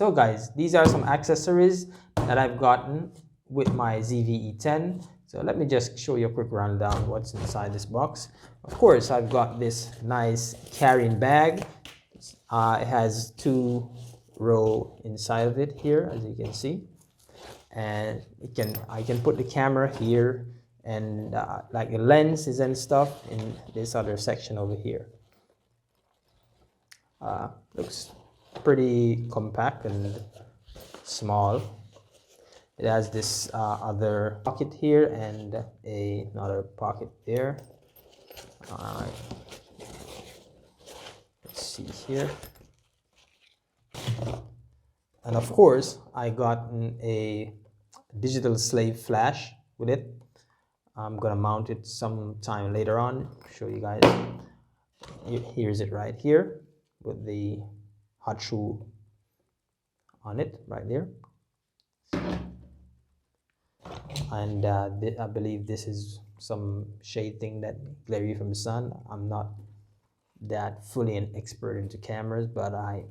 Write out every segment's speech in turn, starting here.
So guys, these are some accessories that I've gotten with my ZV-E10. So let me just show you a quick rundown what's inside this box. Of course, I've got this nice carrying bag. It has 2 rows inside of it here, as you can see, and I can put the camera here, and like the lenses and stuff in this other section over here. Looks pretty compact and small. It has this other pocket here and another pocket there. Alright, let's see here. And of course, I got a digital slave flash with it. I'm gonna mount it sometime later on, show you guys. Here's it right here with the hot shoe on it right there. And I believe this is some shade thing that glare you from the sun. I'm not that fully an expert into cameras, but I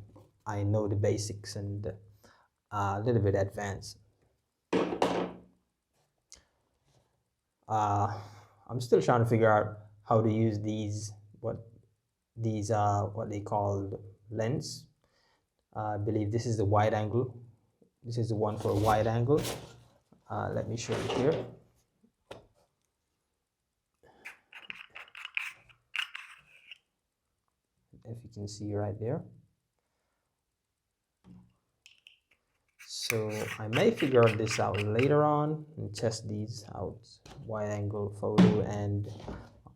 know the basics and a little bit advanced. I'm still trying to figure out how to use these what they call lens. I believe this is the wide angle. This is the one for a wide angle. Let me show you here. If you can see right there. So I may figure this out later on and test these out. Wide angle photo, and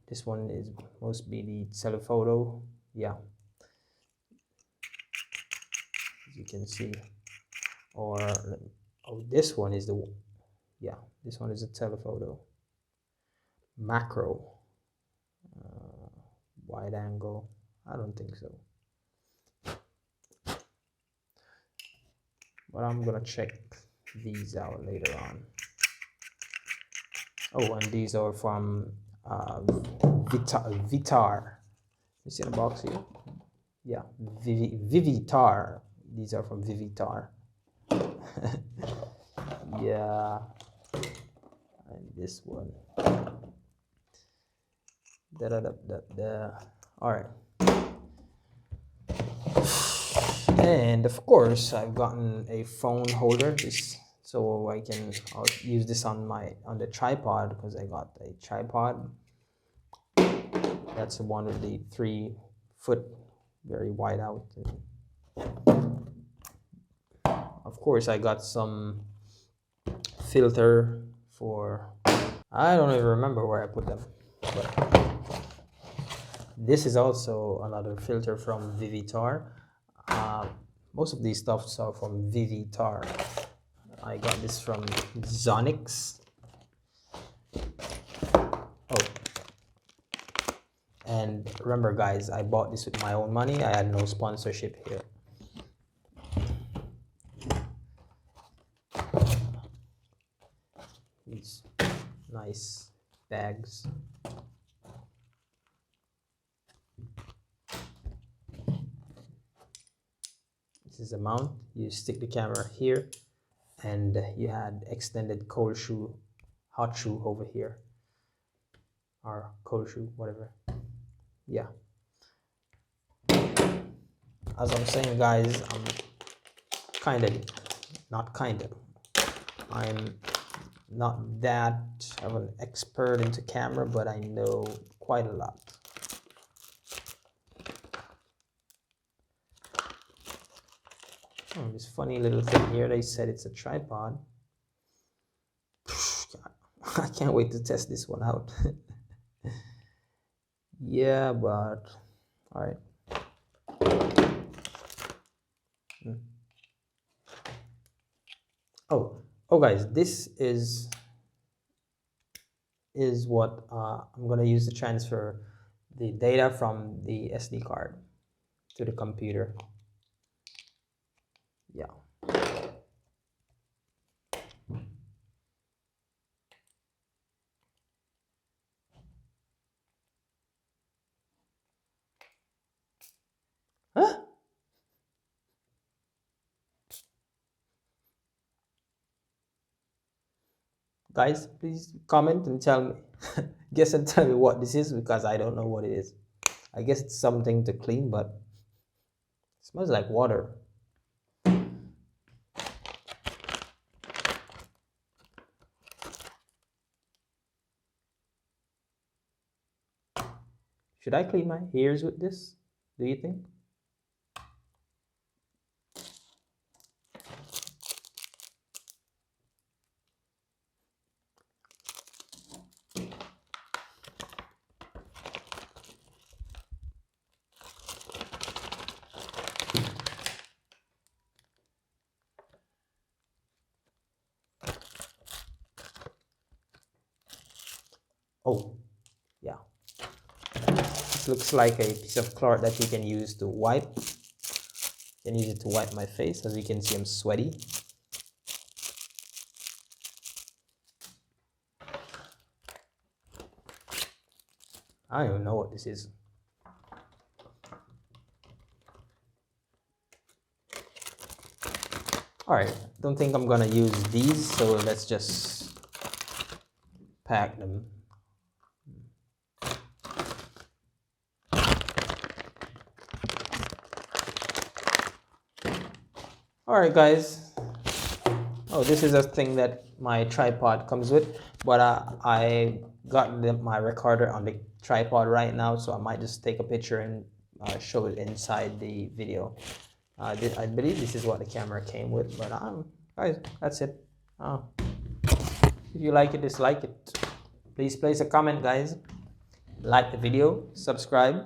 this one is must be the telephoto. Yeah, as you can see. Or this one is the, yeah, this one is a telephoto. Macro, wide angle, I don't think so, but I'm gonna check these out later on. Oh, and these are from Vitar. You see the box here? Yeah, Vivitar. These are from Vivitar. Yeah, and this one. All right. And of course, I've gotten a phone holder, so I'll use this on the tripod, because I got a tripod. That's the one with the 3-foot, very wide out. Of course, I got some filter for, I don't even remember where I put them, but this is also another filter from Vivitar. Most of these stuffs are from Vivitar. I got this from Zonix. Oh, and remember guys, I bought this with my own money. I had no sponsorship here. These nice bags. This is a mount. You stick the camera here, and you had extended cold shoe, hot shoe over here, or cold shoe, whatever. Yeah. As I'm saying guys, I'm I'm not that of an expert into camera, but I know quite a lot. Oh, this funny little thing here, they said it's a tripod. I can't wait to test this one out. Yeah, but all right. Oh guys, this is what I'm gonna use to transfer the data from the SD card to the computer. Yeah. Huh? Guys, please comment and tell me. Guess and tell me what this is, because I don't know what it is. I guess it's something to clean, but it smells like water. Should I clean my ears with this? Do you think? Oh, yeah. This looks like a piece of cloth that you can use to wipe. You can use it to wipe my face. As you can see, I'm sweaty. I don't even know what this is. Alright, don't think I'm gonna use these, so let's just pack them. Alright guys, oh, this is a thing that my tripod comes with, but I got my recorder on the tripod right now, so I might just take a picture and show it inside the video. I believe this is what the camera came with, but guys, that's it. If you like it, dislike it. Please place a comment, guys. Like the video, subscribe.